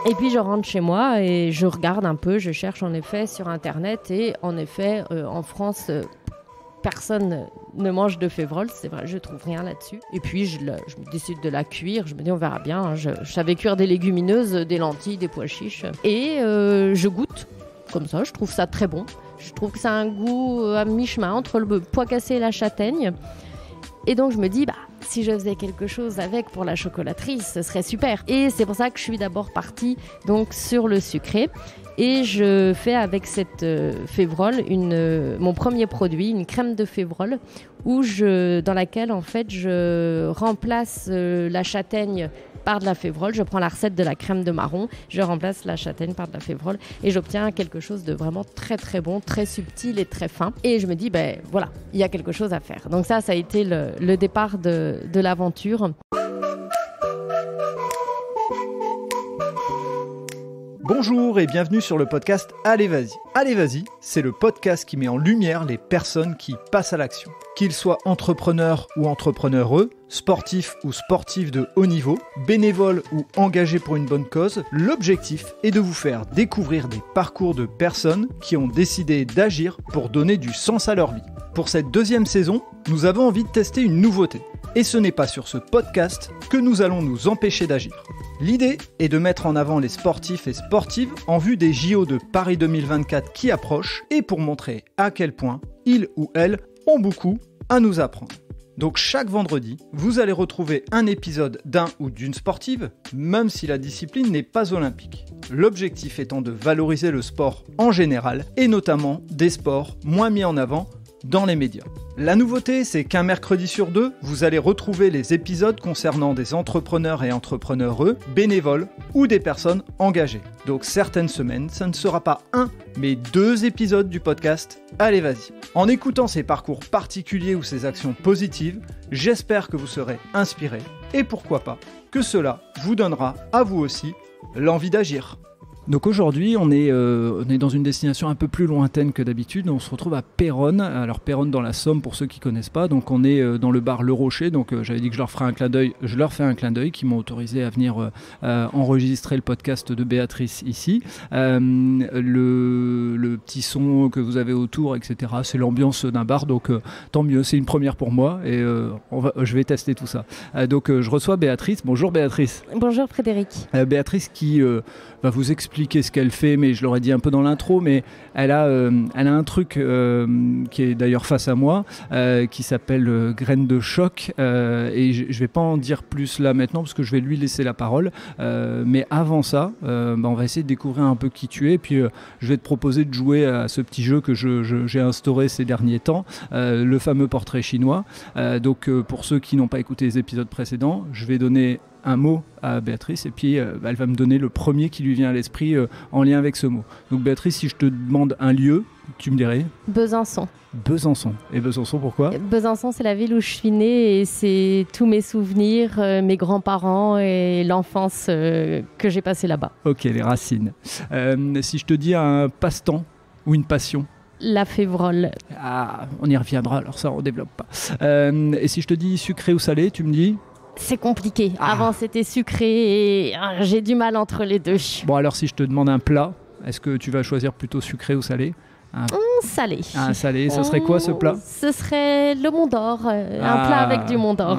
Et puis je rentre chez moi et je regarde un peu, je cherche en effet sur internet et en effet en France personne ne mange de févrole, c'est vrai, je trouve rien là-dessus. Et puis je me décide de la cuire, je me dis on verra bien, hein. Je savais cuire des légumineuses, des lentilles, des pois chiches et je goûte comme ça, je trouve ça très bon. Je trouve que ça a un goût à mi-chemin entre le pois cassé et la châtaigne. Et donc je me dis, si je faisais quelque chose avec pour la chocolaterie, ce serait super. Et c'est pour ça que je suis d'abord partie donc, sur le sucré. Et je fais avec cette févrole mon premier produit, une crème de févrole, dans laquelle en fait je remplace la châtaigne par de la févrole. Je prends la recette de la crème de marron, je remplace la châtaigne par de la févrole et j'obtiens quelque chose de vraiment très très bon, très subtil et très fin. Et je me dis, voilà, il y a quelque chose à faire. Donc ça a été le départ de l'aventure. Bonjour et bienvenue sur le podcast Allez Vas-y. Allez Vas-y, c'est le podcast qui met en lumière les personnes qui passent à l'action. Qu'ils soient entrepreneurs ou entrepreneureux, sportifs ou sportifs de haut niveau, bénévoles ou engagés pour une bonne cause, l'objectif est de vous faire découvrir des parcours de personnes qui ont décidé d'agir pour donner du sens à leur vie. Pour cette deuxième saison, nous avons envie de tester une nouveauté. Et ce n'est pas sur ce podcast que nous allons nous empêcher d'agir. L'idée est de mettre en avant les sportifs et sportives en vue des JO de Paris 2024 qui approchent et pour montrer à quel point ils ou elles ont beaucoup à nous apprendre. Donc chaque vendredi, vous allez retrouver un épisode d'un ou d'une sportive, même si la discipline n'est pas olympique. L'objectif étant de valoriser le sport en général et notamment des sports moins mis en avant dans les médias. La nouveauté, c'est qu'un mercredi sur deux, vous allez retrouver les épisodes concernant des entrepreneurs et entrepreneureux, bénévoles ou des personnes engagées. Donc certaines semaines, ça ne sera pas un, mais 2 épisodes du podcast Allez Vas-y. En écoutant ces parcours particuliers ou ces actions positives, j'espère que vous serez inspirés et pourquoi pas, que cela vous donnera à vous aussi l'envie d'agir. Donc aujourd'hui, on est dans une destination un peu plus lointaine que d'habitude. On se retrouve à Péronne. Alors Péronne dans la Somme pour ceux qui ne connaissent pas. Donc on est dans le bar Le Rocher. Donc j'avais dit que je leur ferais un clin d'œil. Je leur fais un clin d'œil qui m'ont autorisé à venir enregistrer le podcast de Béatrice ici. Le petit son que vous avez autour, etc. C'est l'ambiance d'un bar. Donc tant mieux. C'est une première pour moi et je vais tester tout ça. Donc je reçois Béatrice. Bonjour Béatrice. Bonjour Frédéric. Béatrice qui va vous expliquer ce qu'elle fait, mais je l'aurais dit un peu dans l'intro, mais elle a un truc qui est d'ailleurs face à moi, qui s'appelle Graines de choc, et je vais pas en dire plus là maintenant, parce que je vais lui laisser la parole, mais avant ça, on va essayer de découvrir un peu qui tu es, puis je vais te proposer de jouer à ce petit jeu que j'ai instauré ces derniers temps, le fameux portrait chinois. Donc pour ceux qui n'ont pas écouté les épisodes précédents, je vais donner un mot à Béatrice et puis elle va me donner le premier qui lui vient à l'esprit en lien avec ce mot. Donc Béatrice, si je te demande un lieu, tu me dirais ? Besançon. Besançon. Et Besançon, pourquoi ? Besançon, c'est la ville où je suis née et c'est tous mes souvenirs, mes grands-parents et l'enfance que j'ai passée là-bas. Ok, les racines. Si je te dis un passe-temps ou une passion ? La févrole. Ah, on y reviendra, alors ça on développe pas. Et si je te dis sucré ou salé, tu me dis ? C'est compliqué. Avant, c'était sucré et j'ai du mal entre les deux. Bon, alors si je te demande un plat, est-ce que tu vas choisir plutôt sucré ou salé ? Salé. Un salé, ce serait quoi ce plat ? Ce serait le Mont d'Or, un plat avec du Mont d'Or.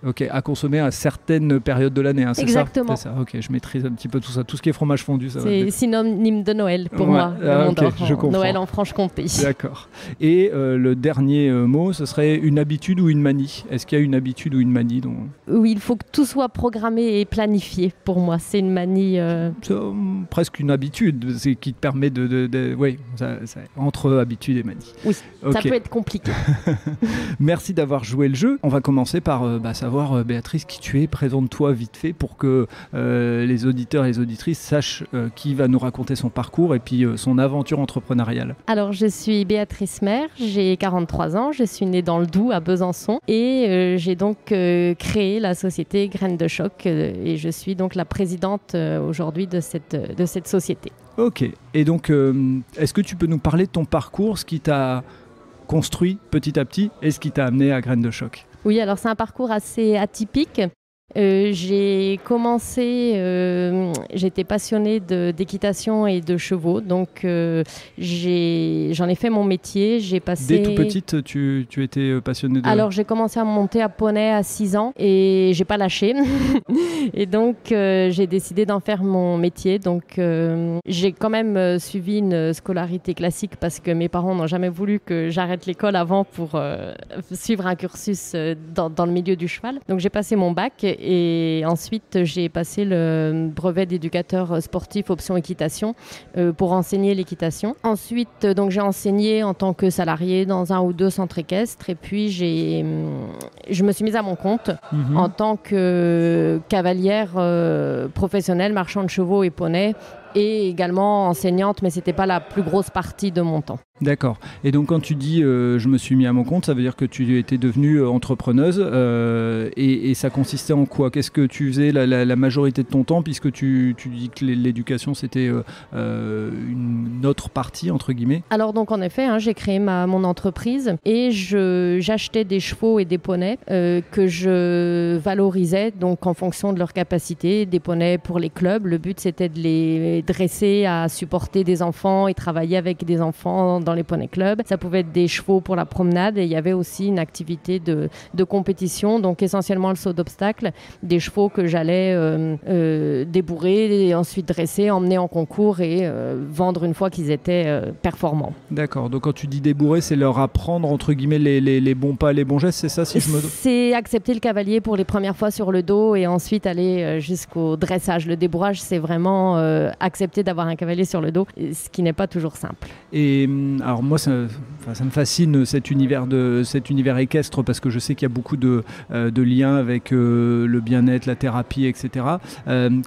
Ok, à consommer à certaines périodes de l'année, hein, c'est exactement. Ça. Ok, je maîtrise un petit peu tout ça, tout ce qui est fromage fondu. Ça c'est synonyme de Noël pour moi, le Mont d'Or, je comprends. Noël en Franche-Comté. D'accord. Et le dernier mot, ce serait une habitude ou une manie ? Est-ce qu'il y a une habitude ou une manie dont... Oui, il faut que tout soit programmé et planifié pour moi, c'est une manie... C'est presque une habitude, c'est qui te permet oui, entre habitude et manie. Oui, ça peut être compliqué. Merci d'avoir joué le jeu. On va commencer par savoir, Béatrice, qui tu es. Présente-toi vite fait pour que les auditeurs et les auditrices sachent qui va nous raconter son parcours et puis son aventure entrepreneuriale. Alors, je suis Béatrice Maire, j'ai 43 ans, je suis née dans le Doubs à Besançon et j'ai donc créé la société Graines de choc et je suis donc la présidente aujourd'hui de cette société. Ok, et donc est-ce que tu peux nous parler de ton parcours, ce qui t'a construit petit à petit et ce qui t'a amené à Graines de choc ? Oui, alors c'est un parcours assez atypique. J'ai commencé, j'étais passionnée d'équitation et de chevaux, donc j'en ai fait mon métier. J'ai passé... Dès tout petite, tu étais passionnée de... Alors j'ai commencé à monter à poney à 6 ans et j'ai pas lâché. Et donc j'ai décidé d'en faire mon métier. Donc j'ai quand même suivi une scolarité classique parce que mes parents n'ont jamais voulu que j'arrête l'école avant pour suivre un cursus dans le milieu du cheval. Donc j'ai passé mon bac. Et ensuite, j'ai passé le brevet d'éducateur sportif option équitation pour enseigner l'équitation. Ensuite, donc, j'ai enseigné en tant que salarié dans 1 ou 2 centres équestres. Et puis, je me suis mise à mon compte en tant que cavalière professionnelle, marchand de chevaux et poneys. Et également enseignante, mais ce n'était pas la plus grosse partie de mon temps. D'accord. Et donc quand tu dis je me suis mis à mon compte, ça veut dire que tu étais devenue entrepreneuse et ça consistait en quoi? Qu'est-ce que tu faisais la majorité de ton temps, puisque tu dis que l'éducation c'était une autre partie entre guillemets? Alors donc en effet, j'ai créé mon entreprise et j'achetais des chevaux et des poneys que je valorisais donc en fonction de leur capacité, des poneys pour les clubs. Le but c'était de les dresser à supporter des enfants et travailler avec des enfants dans les poney clubs. Ça pouvait être des chevaux pour la promenade et il y avait aussi une activité de compétition, donc essentiellement le saut d'obstacle, des chevaux que j'allais débourrer et ensuite dresser, emmener en concours et vendre une fois qu'ils étaient performants. D'accord, donc quand tu dis débourrer, c'est leur apprendre entre guillemets les bons pas, les bons gestes, c'est ça si je me... C'est accepter le cavalier pour les premières fois sur le dos et ensuite aller jusqu'au dressage. Le débourrage, c'est vraiment accepter d'avoir un cavalier sur le dos, ce qui n'est pas toujours simple. Et alors moi ça me fascine cet univers équestre parce que je sais qu'il y a beaucoup de liens avec le bien-être, la thérapie, etc.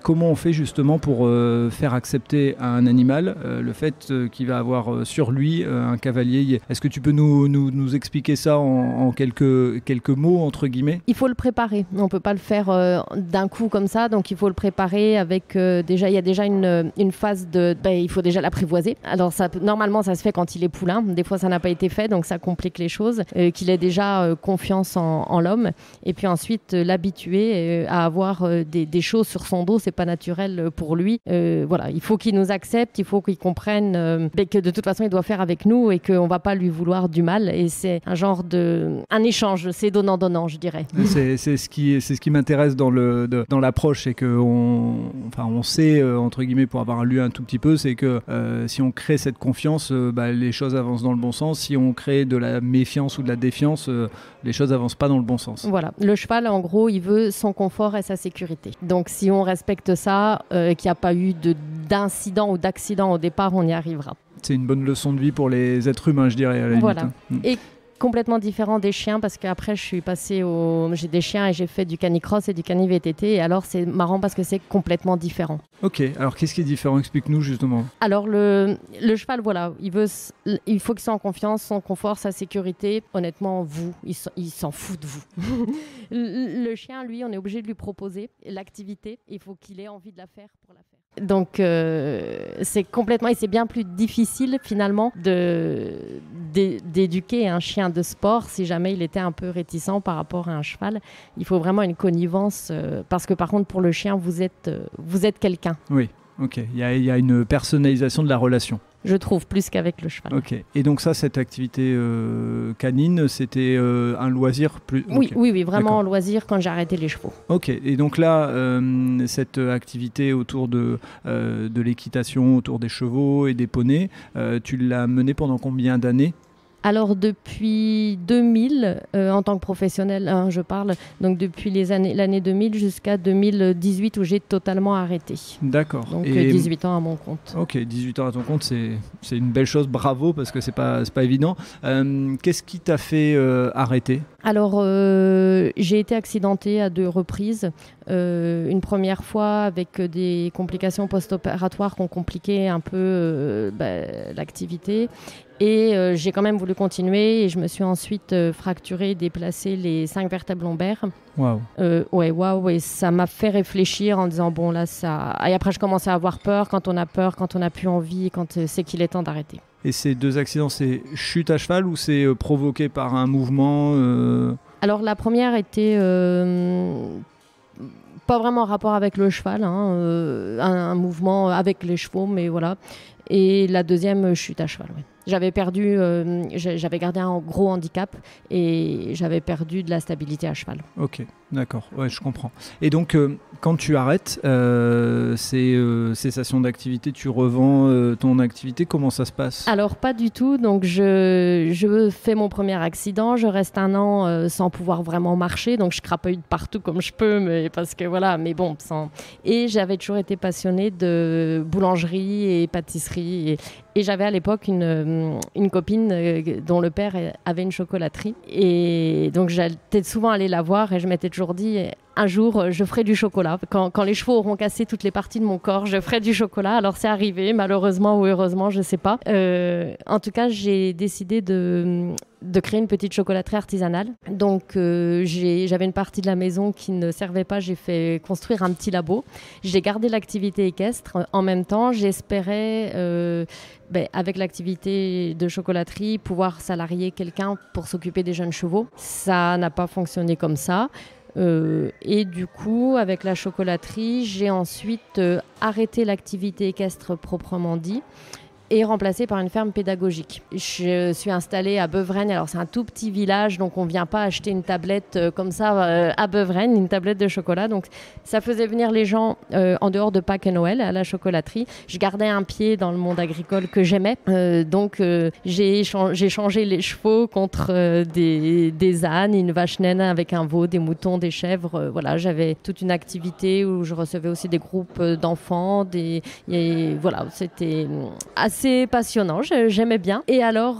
Comment on fait justement pour faire accepter à un animal le fait qu'il va avoir sur lui un cavalier? Est-ce que tu peux nous expliquer ça en quelques mots entre guillemets? Il faut le préparer, on ne peut pas le faire d'un coup comme ça, donc il faut le préparer avec il y a déjà une phase il faut déjà l'apprivoiser. Alors normalement ça se fait quand il est poulain, des fois ça n'a pas été fait donc ça complique les choses, qu'il ait déjà confiance en l'homme et puis ensuite l'habituer à avoir des choses sur son dos, c'est pas naturel pour lui. Voilà, il faut qu'il nous accepte, il faut qu'il comprenne que de toute façon il doit faire avec nous et qu'on va pas lui vouloir du mal et c'est un genre un échange, c'est donnant-donnant je dirais. C'est ce qui m'intéresse dans l'approche, c'est qu'on sait entre guillemets pour avoir lu un tout petit peu, c'est que si on crée cette confiance, les choses avancent dans le bon sens. Si on crée de la méfiance ou de la défiance, les choses avancent pas dans le bon sens. Voilà, le cheval en gros il veut son confort et sa sécurité. Donc si on respecte ça, qu'il n'y a pas eu d'incident ou d'accident au départ, on y arrivera. C'est une bonne leçon de vie pour les êtres humains, je dirais. À la voilà. limite. Et complètement différent des chiens parce qu'après je suis passée j'ai des chiens et j'ai fait du canicross et du cani-VTT et alors c'est marrant parce que c'est complètement différent. Ok, alors qu'est-ce qui est différent? Explique-nous justement. Alors le cheval, voilà, il faut qu'il soit en confiance, son confort, sa sécurité. Honnêtement, il s'en fout de vous. Le chien, lui, on est obligé de lui proposer l'activité. Il faut qu'il ait envie de la faire pour la faire. Donc c'est complètement, et c'est bien plus difficile finalement d'éduquer un chien de sport si jamais il était un peu réticent par rapport à un cheval. Il faut vraiment une connivence parce que par contre pour le chien vous êtes quelqu'un. Oui, ok, il y a une personnalisation de la relation. Je trouve, plus qu'avec le cheval. Ok. Et donc ça, cette activité canine, c'était un loisir plus... Oui, vraiment un loisir quand j'ai arrêté les chevaux. Ok. Et donc là, cette activité autour de l'équitation, autour des chevaux et des poneys, tu l'as menée pendant combien d'années ? Alors depuis 2000, en tant que professionnel, je parle, donc depuis l'année 2000 jusqu'à 2018 où j'ai totalement arrêté. D'accord. Donc 18 ans à mon compte. Ok, 18 ans à ton compte, c'est une belle chose, bravo, parce que c'est pas évident. Qu'est-ce qui t'a fait arrêter ? Alors j'ai été accidentée à 2 reprises. Une première fois avec des complications post-opératoires qui ont compliqué un peu l'activité. Et j'ai quand même voulu continuer et je me suis ensuite fracturé et déplacé les 5 vertèbres lombaires. Waouh. Et ça m'a fait réfléchir en disant bon là ça... Et après je commençais à avoir peur, quand on a peur, quand on n'a plus envie, quand c'est qu'il est temps d'arrêter. Et ces 2 accidents, c'est chute à cheval ou c'est provoqué par un mouvement Alors la première était pas vraiment en rapport avec le cheval, hein, un mouvement avec les chevaux, mais voilà. Et la deuxième, chute à cheval. Ouais. J'avais gardé un gros handicap et j'avais perdu de la stabilité à cheval. Ok, d'accord, ouais, je comprends. Et donc, quand tu arrêtes ces cessations d'activité, tu revends ton activité, comment ça se passe ? Alors, pas du tout. Donc, je fais mon premier accident, je reste 1 an sans pouvoir vraiment marcher, donc je crapouille de partout comme je peux, mais bon, Et j'avais toujours été passionnée de boulangerie et pâtisserie et j'avais à l'époque une copine dont le père avait une chocolaterie. Et donc, j'étais souvent allée la voir et je m'étais toujours dit, un jour, je ferai du chocolat. Quand les chevaux auront cassé toutes les parties de mon corps, je ferai du chocolat. Alors, c'est arrivé, malheureusement ou heureusement, je ne sais pas. En tout cas, j'ai décidé de créer une petite chocolaterie artisanale. Donc, j'avais une partie de la maison qui ne servait pas. J'ai fait construire un petit labo. J'ai gardé l'activité équestre. En même temps, j'espérais, avec l'activité de chocolaterie, pouvoir salarier quelqu'un pour s'occuper des jeunes chevaux. Ça n'a pas fonctionné comme ça. Et du coup, avec la chocolaterie, j'ai ensuite arrêté l'activité équestre proprement dit et remplacé par une ferme pédagogique. Je suis installée à Beuvraine. Alors, c'est un tout petit village, donc on ne vient pas acheter une tablette comme ça à Beuvraine, une tablette de chocolat. Donc, ça faisait venir les gens en dehors de Pâques et Noël à la chocolaterie. Je gardais un pied dans le monde agricole que j'aimais. Donc, j'ai changé les chevaux contre des ânes, une vache naine avec un veau, des moutons, des chèvres. Voilà, j'avais toute une activité où je recevais aussi des groupes d'enfants. Et voilà, c'était assez passionnant, j'aimais bien. Et alors,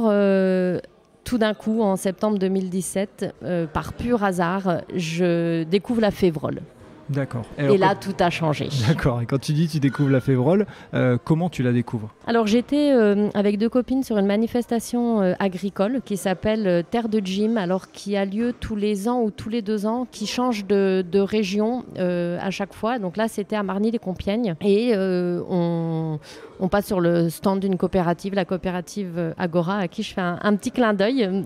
tout d'un coup, en septembre 2017, par pur hasard, je découvre la févrole. D'accord. Et là, tout a changé. D'accord. Et quand tu dis tu découvres la févrole, comment tu la découvres ? Alors, j'étais avec 2 copines sur une manifestation agricole qui s'appelle Terre de Gym, alors qui a lieu tous les ans ou tous les 2 ans, qui change de région à chaque fois. Donc là, c'était à Marny-les-Compiègnes. Et on passe sur le stand d'une coopérative, la coopérative Agora, à qui je fais un petit clin d'œil.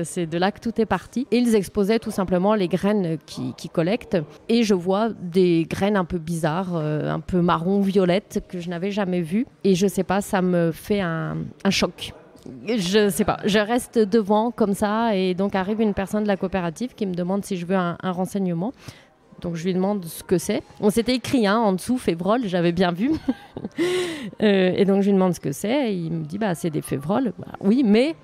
C'est de là que tout est parti. Et ils exposaient tout simplement les graines qu'ils collectent. Et je vois des graines un peu bizarres, un peu marron-violettes, que je n'avais jamais vues. Et je sais pas, ça me fait un choc. Je sais pas, je reste devant comme ça. Et donc arrive une personne de la coopérative qui me demande si je veux un renseignement. Donc je lui demande ce que c'est. On s'était écrit en dessous, févrole, j'avais bien vu. Et donc je lui demande ce que c'est. Et il me dit, c'est des févroles. Oui, mais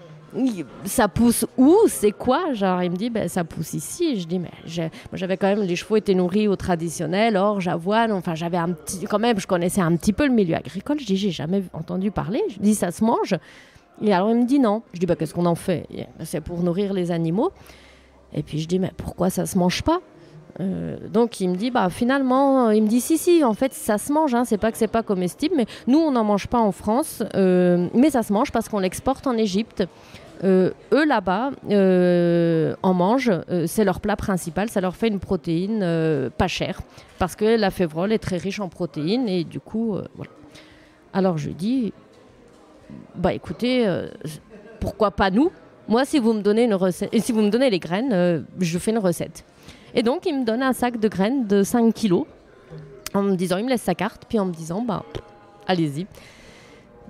ça pousse où? C'est quoi? Genre, il me dit, ça pousse ici. Et je dis, mais moi, j'avais quand même, les chevaux étaient nourris au traditionnel, orge, avoine. Enfin, j'avais quand même, je connaissais un petit peu le milieu agricole. Je dis, j'ai jamais entendu parler. Je dis, ça se mange? Et alors, il me dit non. Je dis, qu'est-ce qu'on en fait? C'est pour nourrir les animaux. Et puis, je dis, mais pourquoi ça se mange pas? Donc il me dit finalement il me dit si en fait ça se mange, c'est pas que c'est pas comestible, mais nous on n'en mange pas en France, mais ça se mange parce qu'on l'exporte en Égypte. Eux là-bas en mangent, c'est leur plat principal, ça leur fait une protéine pas chère parce que la févrole est très riche en protéines et du coup voilà. Alors je dis écoutez, pourquoi pas nous? Moi si vous me donnez une recette et si vous me donnez les graines, je fais une recette. Et donc, il me donne un sac de graines de 5 kilos en me disant, il me laisse sa carte, puis en me disant, allez-y.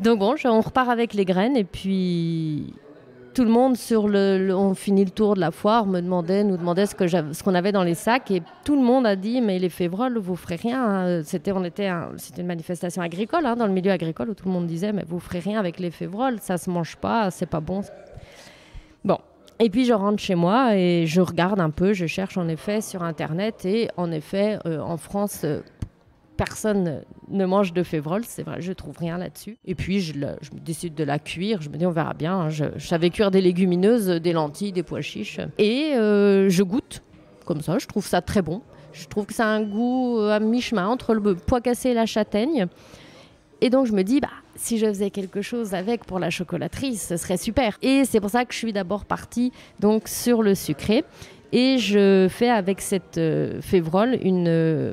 Donc bon, on repart avec les graines et puis tout le monde on finit le tour de la foire, nous demandait ce qu'on avait dans les sacs et tout le monde a dit, mais les févroles, vous ferez rien. C'était une manifestation agricole, dans le milieu agricole où tout le monde disait, mais vous ferez rien avec les févroles, ça se mange pas, c'est pas bon. Bon. Et puis je rentre chez moi et je regarde un peu, je cherche en effet sur Internet et en effet en France personne ne mange de févrole, c'est vrai, je trouve rien là-dessus. Et puis je décide de la cuire, je me dis on verra bien, je savais cuire des légumineuses, des lentilles, des pois chiches et je goûte comme ça, je trouve ça très bon. Je trouve que ça a un goût à mi-chemin entre le pois cassé et la châtaigne. Et donc je me dis, si je faisais quelque chose avec pour la chocolaterie, ce serait super. Et c'est pour ça que je suis d'abord partie donc, sur le sucré. Et je fais avec cette févrole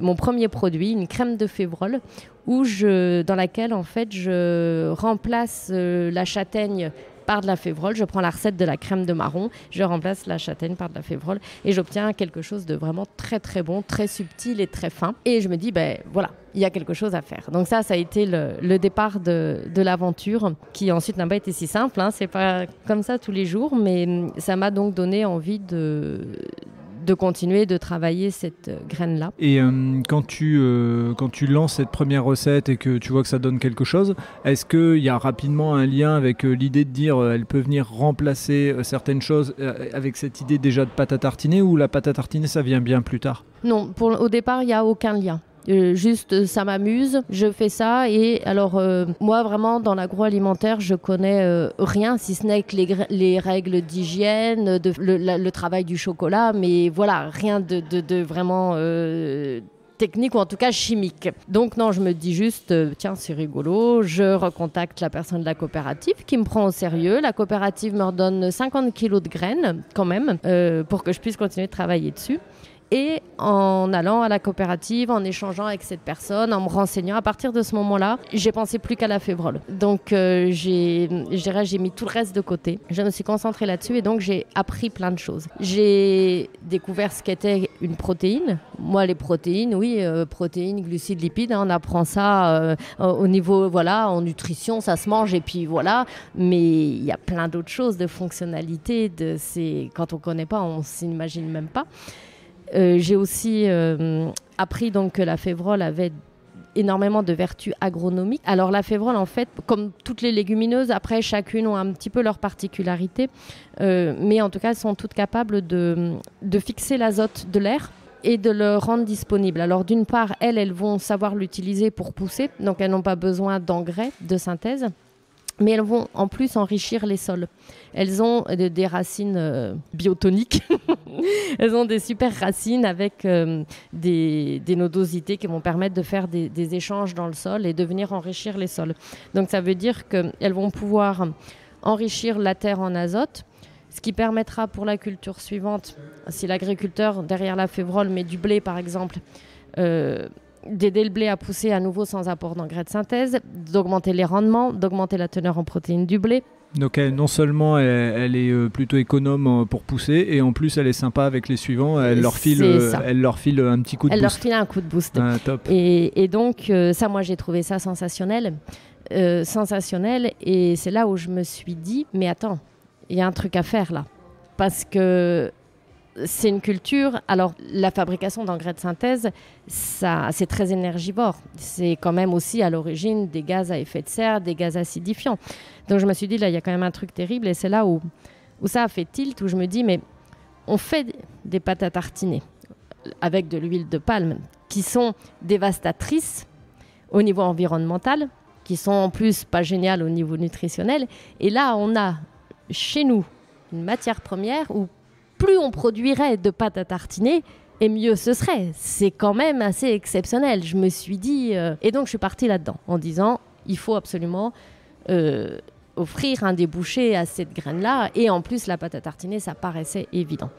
mon premier produit, une crème de févrole, dans laquelle en fait je remplace la châtaigne par de la févrole. Je prends la recette de la crème de marron, je remplace la châtaigne par de la févrole et j'obtiens quelque chose de vraiment très très bon, très subtil et très fin. Et je me dis, voilà, il y a quelque chose à faire. Donc ça a été le départ de l'aventure qui ensuite n'a pas été si simple. C'est pas comme ça tous les jours, mais ça m'a donc donné envie de continuer de travailler cette graine-là. Et quand tu lances cette première recette et que tu vois que ça donne quelque chose, est-ce qu'il y a rapidement un lien avec l'idée de dire elle peut venir remplacer certaines choses avec cette idée déjà de pâte à tartiner, ou la pâte à tartiner ça vient bien plus tard? Non, au départ il n'y a aucun lien. Juste ça m'amuse, je fais ça et alors moi vraiment dans l'agroalimentaire je connais rien si ce n'est que les règles d'hygiène, le travail du chocolat, mais voilà, rien de vraiment technique ou en tout cas chimique. Donc non, je me dis juste tiens c'est rigolo, je recontacte la personne de la coopérative qui me prend au sérieux, la coopérative me redonne 50 kilos de graines quand même pour que je puisse continuer de travailler dessus. Et en allant à la coopérative, en échangeant avec cette personne, en me renseignant, à partir de ce moment-là, j'ai pensé plus qu'à la févrole. Donc j'ai mis tout le reste de côté. Je me suis concentrée là-dessus et donc j'ai appris plein de choses. J'ai découvert ce qu'était une protéine. Moi, les protéines, oui, protéines, glucides, lipides, on apprend ça au niveau, voilà, en nutrition, ça se mange et puis voilà. Mais il y a plein d'autres choses, de fonctionnalités, quand on ne connaît pas, on ne s'imagine même pas. J'ai aussi appris donc que la févrole avait énormément de vertus agronomiques. Alors la févrole, en fait, comme toutes les légumineuses, après chacune ont un petit peu leur particularité, mais en tout cas, elles sont toutes capables de fixer l'azote de l'air et de le rendre disponible. Alors d'une part, elles vont savoir l'utiliser pour pousser, donc elles n'ont pas besoin d'engrais de synthèse. Mais elles vont en plus enrichir les sols. Elles ont des racines biotoniques. Elles ont des super racines avec des nodosités qui vont permettre de faire des échanges dans le sol et de venir enrichir les sols. Donc ça veut dire qu'elles vont pouvoir enrichir la terre en azote, ce qui permettra pour la culture suivante, si l'agriculteur derrière la févrole met du blé par exemple, d'aider le blé à pousser à nouveau sans apport d'engrais de synthèse, d'augmenter les rendements, d'augmenter la teneur en protéines du blé. Donc non seulement elle est plutôt économe pour pousser, et en plus elle est sympa avec les suivants, elle leur file un petit coup de boost. Elle leur file un coup de boost. Ah, top. Et donc ça, moi j'ai trouvé ça sensationnel. Et c'est là où je me suis dit, mais attends, il y a un truc à faire là. Parce que c'est une culture. Alors, la fabrication d'engrais de synthèse, c'est très énergivore. C'est quand même aussi à l'origine des gaz à effet de serre, des gaz acidifiants. Donc, je me suis dit, là, il y a quand même un truc terrible. Et c'est là où ça a fait tilt, où je me dis, mais on fait des pâtes à tartiner avec de l'huile de palme qui sont dévastatrices au niveau environnemental, qui sont en plus pas géniales au niveau nutritionnel. Et là, on a chez nous une matière première où plus on produirait de pâte à tartiner, et mieux ce serait. C'est quand même assez exceptionnel. Je me suis dit... Et donc, je suis partie là-dedans en disant, il faut absolument offrir un débouché à cette graine-là. Et en plus, la pâte à tartiner, ça paraissait évident.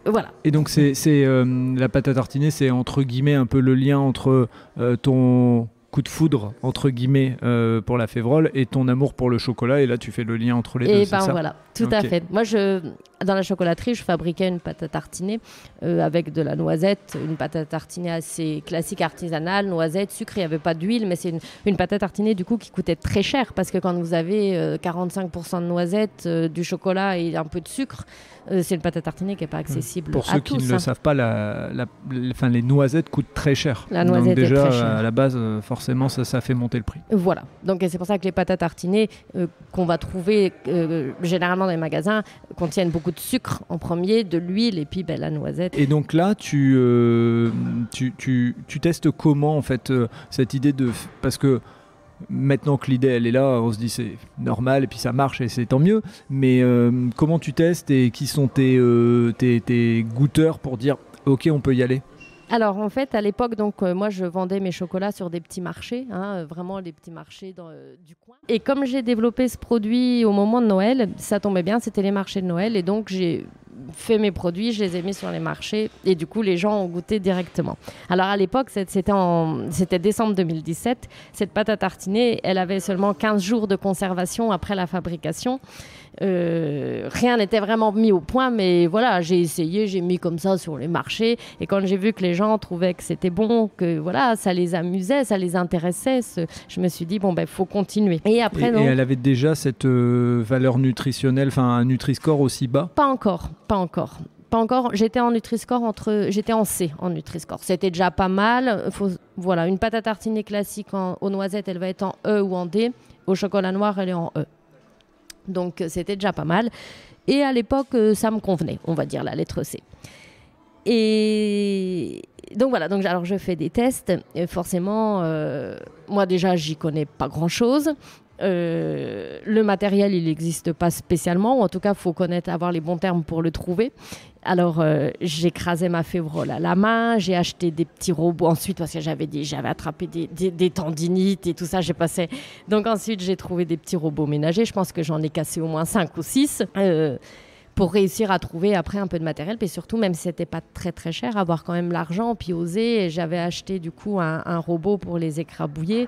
Voilà. Et donc, la pâte à tartiner, c'est entre guillemets un peu le lien entre ton coup de foudre, entre guillemets, pour la févrole et ton amour pour le chocolat. Et là, tu fais le lien entre les deux, c'est ça ? Voilà, tout à fait. Moi, dans la chocolaterie, je fabriquais une pâte à tartiner avec de la noisette, une pâte à tartiner assez classique, artisanale, noisette, sucre. Il n'y avait pas d'huile, mais c'est une pâte à tartiner du coup qui coûtait très cher parce que quand vous avez 45% de noisettes, du chocolat et un peu de sucre, c'est une pâte à tartiner qui n'est pas accessible à tous. Pour ceux qui ne le savent pas, les noisettes coûtent très cher. La noisette donc déjà, est très chère. À la base, forcément, ça fait monter le prix. Voilà. Donc c'est pour ça que les pâtes à tartiner qu'on va trouver généralement dans les magasins contiennent beaucoup de sucre en premier, de l'huile et puis la noisette. Et donc là, tu testes comment en fait cette idée de... Parce que maintenant que l'idée elle est là, on se dit c'est normal et puis ça marche et c'est tant mieux. Mais comment tu testes et qui sont tes goûteurs pour dire ok, on peut y aller ? Alors en fait à l'époque moi je vendais mes chocolats sur des petits marchés, vraiment les petits marchés du coin. Et comme j'ai développé ce produit au moment de Noël, ça tombait bien, c'était les marchés de Noël et donc j'ai fait mes produits, je les ai mis sur les marchés et du coup les gens ont goûté directement. Alors à l'époque, c'était décembre 2017, cette pâte à tartiner, elle avait seulement 15 jours de conservation après la fabrication. Rien n'était vraiment mis au point, mais voilà, j'ai essayé, j'ai mis comme ça sur les marchés et quand j'ai vu que les gens trouvaient que c'était bon, que voilà, ça les amusait, ça les intéressait, je me suis dit bon ben faut continuer. Et après et elle avait déjà cette valeur nutritionnelle, enfin un Nutri-Score aussi bas? Pas encore. J'étais en Nutri-Score j'étais en C en Nutri-Score. C'était déjà pas mal. Voilà, une pâte à tartiner classique aux noisettes, elle va être en E ou en D. Au chocolat noir, elle est en E. Donc c'était déjà pas mal. Et à l'époque, ça me convenait, on va dire la lettre C. Et donc voilà, alors je fais des tests. Et forcément, moi déjà, j'y connais pas grand-chose. Le matériel, il n'existe pas spécialement, ou en tout cas, il faut avoir les bons termes pour le trouver. Alors, j'écrasais ma févrole à la main, j'ai acheté des petits robots ensuite parce que j'avais attrapé des tendinites et tout ça. Donc ensuite, j'ai trouvé des petits robots ménagers. Je pense que j'en ai cassé au moins 5 ou 6 pour réussir à trouver après un peu de matériel. Puis surtout, même si c'était pas très très cher, avoir quand même l'argent, puis oser. Et j'avais acheté du coup un robot pour les écrabouiller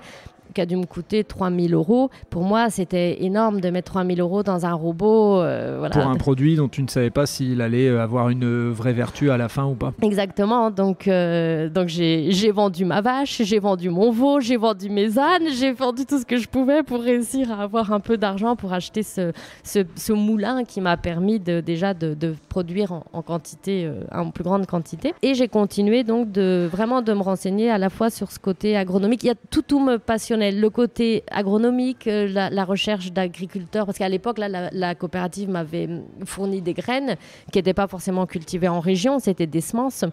qui a dû me coûter 3 000 €. Pour moi, c'était énorme de mettre 3 000 € dans un robot. Voilà. Pour un produit dont tu ne savais pas s'il allait avoir une vraie vertu à la fin ou pas. Exactement. Donc j'ai vendu ma vache, j'ai vendu mon veau, j'ai vendu mes ânes, j'ai vendu tout ce que je pouvais pour réussir à avoir un peu d'argent pour acheter ce moulin qui m'a permis de produire en quantité, en plus grande quantité. Et j'ai continué donc de me renseigner à la fois sur ce côté agronomique. Tout me passionnait. Le côté agronomique, la recherche d'agriculteurs, parce qu'à l'époque, là, la coopérative m'avait fourni des graines qui n'étaient pas forcément cultivées en région, c'était des semences.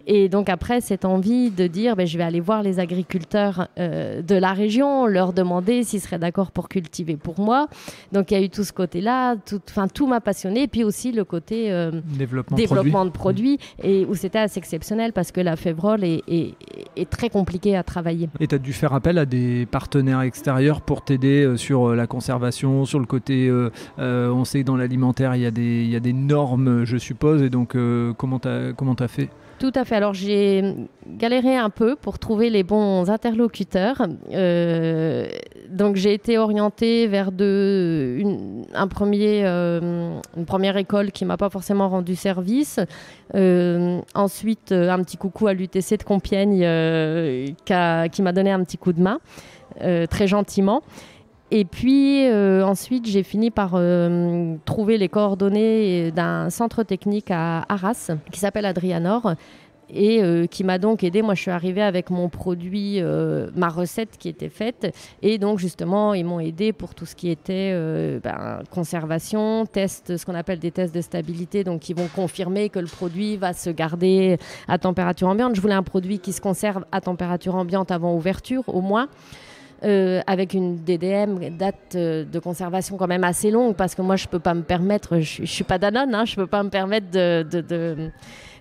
Et donc après, cette envie de dire, je vais aller voir les agriculteurs de la région, leur demander s'ils seraient d'accord pour cultiver pour moi. Donc il y a eu tout ce côté-là, tout m'a passionné. Et puis aussi le côté développement de produits, et où c'était assez exceptionnel parce que la févrole est très compliquée à travailler. Et tu as dû faire appel à des partenaires extérieurs pour t'aider sur la conservation, sur le côté, on sait que dans l'alimentaire, il y a des normes, je suppose, et donc comment t'as fait ? Tout à fait. Alors, j'ai galéré un peu pour trouver les bons interlocuteurs. Donc, j'ai été orientée vers une première école qui ne m'a pas forcément rendu service. Ensuite, un petit coucou à l'UTC de Compiègne qui m'a donné un petit coup de main, très gentiment. Et puis ensuite, j'ai fini par trouver les coordonnées d'un centre technique à Arras qui s'appelle Adrianor et qui m'a donc aidée. Moi, je suis arrivée avec mon produit, ma recette qui était faite. Et donc, justement, ils m'ont aidée pour tout ce qui était conservation, ce qu'on appelle des tests de stabilité. Donc, ils vont confirmer que le produit va se garder à température ambiante. Je voulais un produit qui se conserve à température ambiante avant ouverture, au moins. Avec une DDM, date de conservation quand même assez longue, parce que moi je peux pas me permettre, je suis pas Danone, je peux pas me permettre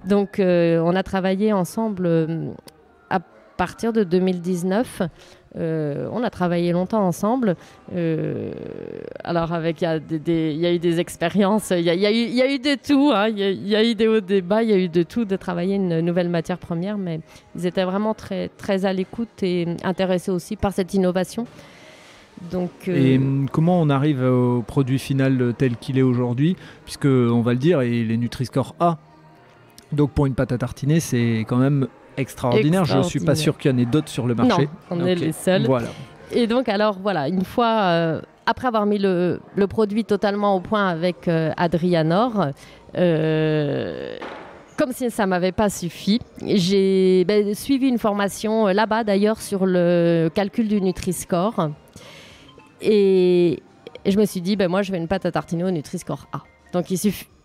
Donc on a travaillé ensemble à partir de 2019. On a travaillé longtemps ensemble. Alors il y a eu des expériences, il y a eu de tout, il y a eu des hauts débats, il y a eu de tout, de travailler une nouvelle matière première, mais ils étaient vraiment très, très à l'écoute et intéressés aussi par cette innovation. Donc, Et comment on arrive au produit final tel qu'il est aujourd'hui, puisque on va le dire, et les Nutri-Score A, donc pour une pâte à tartiner, c'est quand même extraordinaire. Je ne suis pas sûr qu'il y en ait d'autres sur le marché. Non, on est les seuls. Voilà. Et donc, alors voilà, une fois, après avoir mis le produit totalement au point avec Adrianor, comme si ça ne m'avait pas suffi, j'ai suivi une formation là-bas d'ailleurs sur le calcul du Nutri-Score. Et je me suis dit, moi je veux une pâte à tartiner au Nutri-Score A. Donc il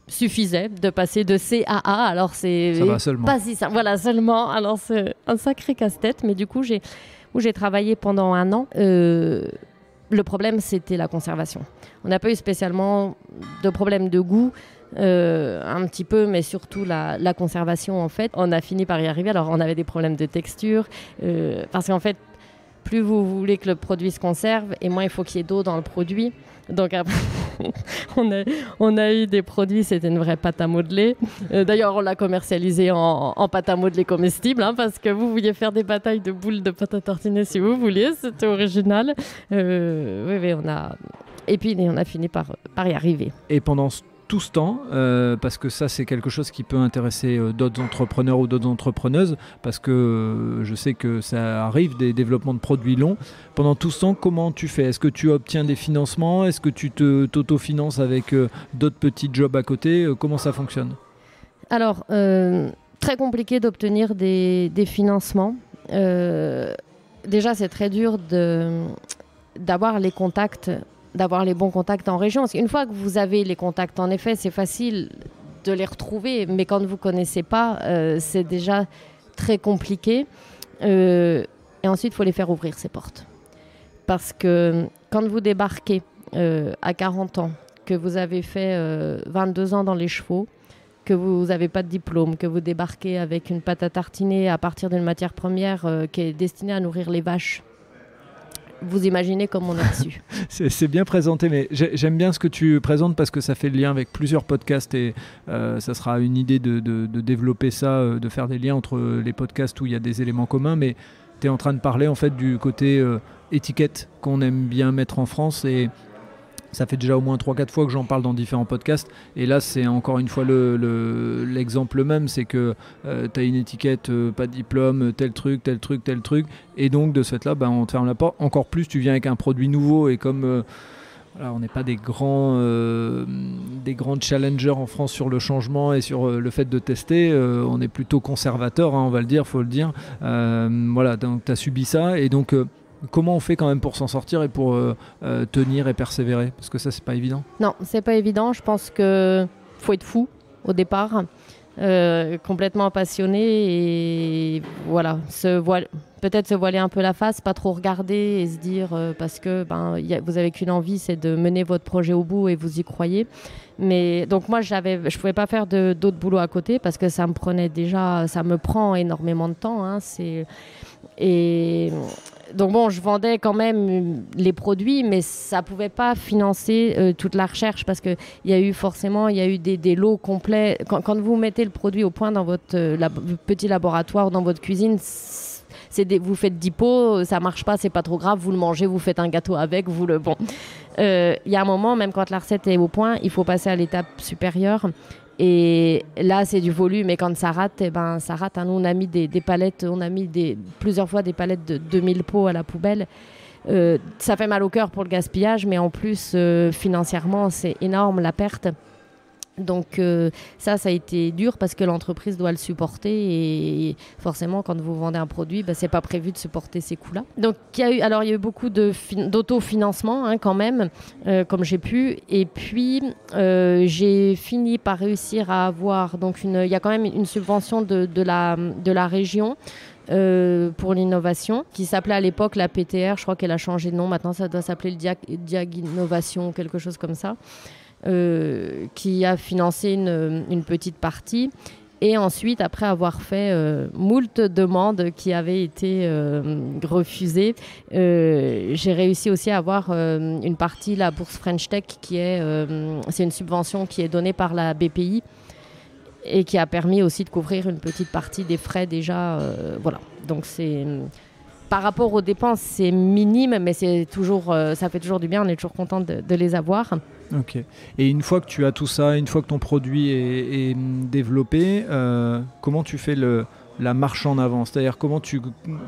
suffisait de passer de C à A. Alors c'est ça va seulement. Pas si ça. Voilà, seulement. Alors c'est un sacré casse-tête, mais du coup j'ai travaillé pendant 1 an. Le problème, c'était la conservation. On n'a pas eu spécialement de problème de goût, un petit peu, mais surtout la conservation, en fait. On a fini par y arriver. Alors, on avait des problèmes de texture, parce qu'en fait, plus vous voulez que le produit se conserve, et moins il faut qu'il y ait d'eau dans le produit. Donc, après, On a eu des produits, c'était une vraie pâte à modeler. D'ailleurs, on l'a commercialisé en pâte à modeler comestible, hein, parce que vous vouliez faire des batailles de boules de pâte à tartiner si vous vouliez, c'était original. Oui, et puis on a fini par y arriver. Et pendant tout ce temps, parce que ça c'est quelque chose qui peut intéresser d'autres entrepreneurs ou d'autres entrepreneuses, parce que je sais que ça arrive, des développements de produits longs. Pendant tout ce temps, comment tu fais ? Est-ce que tu obtiens des financements ? Est-ce que tu t'autofinances avec d'autres petits jobs à côté ? Comment ça fonctionne ? Alors, très compliqué d'obtenir des financements. Déjà, c'est très dur d'avoir les contacts, d'avoir les bons contacts en région. Parce qu'une fois que vous avez les contacts, en effet, c'est facile de les retrouver. Mais quand vous ne connaissez pas, c'est déjà très compliqué. Et ensuite, il faut les faire ouvrir ces portes. Parce que quand vous débarquez à 40 ans, que vous avez fait 22 ans dans les chevaux, que vous n'avez pas de diplôme, que vous débarquez avec une pâte à tartiner à partir d'une matière première qui est destinée à nourrir les vaches, vous imaginez comme on est dessus. C'est bien présenté, mais j'aime bien ce que tu présentes parce que ça fait le lien avec plusieurs podcasts et ça sera une idée de développer ça, de faire des liens entre les podcasts où il y a des éléments communs, mais tu es en train de parler en fait du côté étiquette qu'on aime bien mettre en France et ça fait déjà au moins 3-4 fois que j'en parle dans différents podcasts et là c'est encore une fois l'exemple même, c'est que tu as une étiquette, pas de diplôme, tel truc et donc de ce fait là on te ferme la porte. Encore plus tu viens avec un produit nouveau et comme voilà, on n'est pas des grands challengers en France sur le changement et sur le fait de tester, on est plutôt conservateur, hein, on va le dire, faut le dire. Voilà, donc tu as subi ça et donc comment on fait quand même pour s'en sortir et pour tenir et persévérer ? Parce que ça, c'est pas évident. Non, c'est pas évident. Je pense qu'il faut être fou au départ, complètement passionné et voilà, peut-être se voiler un peu la face, pas trop regarder et se dire parce que vous avez qu'une envie, c'est de mener votre projet au bout et vous y croyez. Mais donc moi, je pouvais pas faire d'autres boulots à côté parce que ça me prend énormément de temps. Hein, donc bon, je vendais quand même les produits, mais ça pouvait pas financer toute la recherche parce que il y a eu des lots complets. Quand vous mettez le produit au point dans votre petit laboratoire, dans votre cuisine, vous faites 10 pots, ça marche pas, c'est pas trop grave, vous le mangez, vous faites un gâteau avec, il y a un moment, même quand la recette est au point, il faut passer à l'étape supérieure. Et là, c'est du volume. Et quand ça rate, ça rate. Nous, on a mis des palettes, plusieurs fois des palettes de 2000 pots à la poubelle. Ça fait mal au cœur pour le gaspillage, mais en plus, financièrement, c'est énorme la perte. Donc ça a été dur parce que l'entreprise doit le supporter et forcément quand vous vendez un produit, c'est pas prévu de supporter ces coûts-là. Donc il y a eu beaucoup d'autofinancement hein, quand même, comme j'ai pu. Et puis j'ai fini par réussir à avoir il y a quand même une subvention de la région. Pour l'innovation, qui s'appelait à l'époque la PTR, je crois qu'elle a changé de nom, maintenant ça doit s'appeler le Diag Innovation, quelque chose comme ça. Qui a financé une petite partie et ensuite après avoir fait moult demandes qui avaient été refusées, j'ai réussi aussi à avoir une partie, la bourse French Tech c'est une subvention qui est donnée par la BPI et qui a permis aussi de couvrir une petite partie des frais déjà, voilà. Donc c'est par rapport aux dépenses, c'est minime, mais ça fait toujours du bien, on est toujours content de les avoir. Ok. Et une fois que tu as tout ça, une fois que ton produit est développé, comment tu fais la marche en avant ? C'est-à-dire comment tu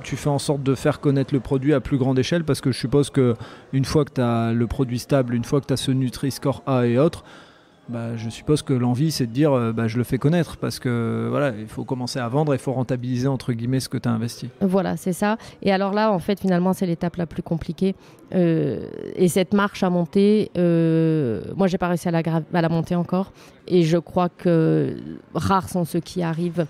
fais en sorte de faire connaître le produit à plus grande échelle ? Parce que je suppose qu'une fois que tu as le produit stable, une fois que tu as ce Nutri-Score A et autres, je suppose que l'envie c'est de dire je le fais connaître parce que voilà, il faut commencer à vendre, il faut rentabiliser entre guillemets ce que tu as investi. Voilà, c'est ça. Et alors là, en fait, finalement, c'est l'étape la plus compliquée. Et cette marche à monter, moi, j'ai pas réussi à la monter encore. Et je crois que rares sont ceux qui arrivent.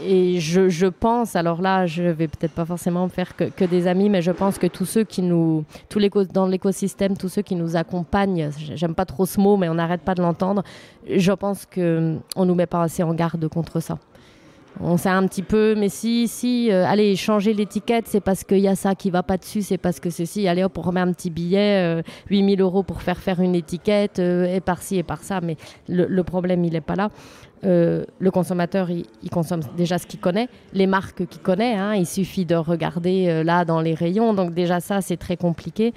Et je pense, alors là, je vais peut-être pas forcément faire que des amis, mais je pense que tous ceux dans l'écosystème, tous ceux qui nous accompagnent, j'aime pas trop ce mot, mais on n'arrête pas de l'entendre, je pense qu'on nous met pas assez en garde contre ça. On sait un petit peu, mais allez, changer l'étiquette, c'est parce qu'il y a ça qui va pas dessus, c'est parce que ceci, allez hop, on remet un petit billet, 8 000 € pour faire une étiquette, et par-ci et par-ça, mais le problème, il n'est pas là. Le consommateur, il consomme déjà ce qu'il connaît, les marques qu'il connaît, hein, il suffit de regarder là dans les rayons, donc déjà ça, c'est très compliqué.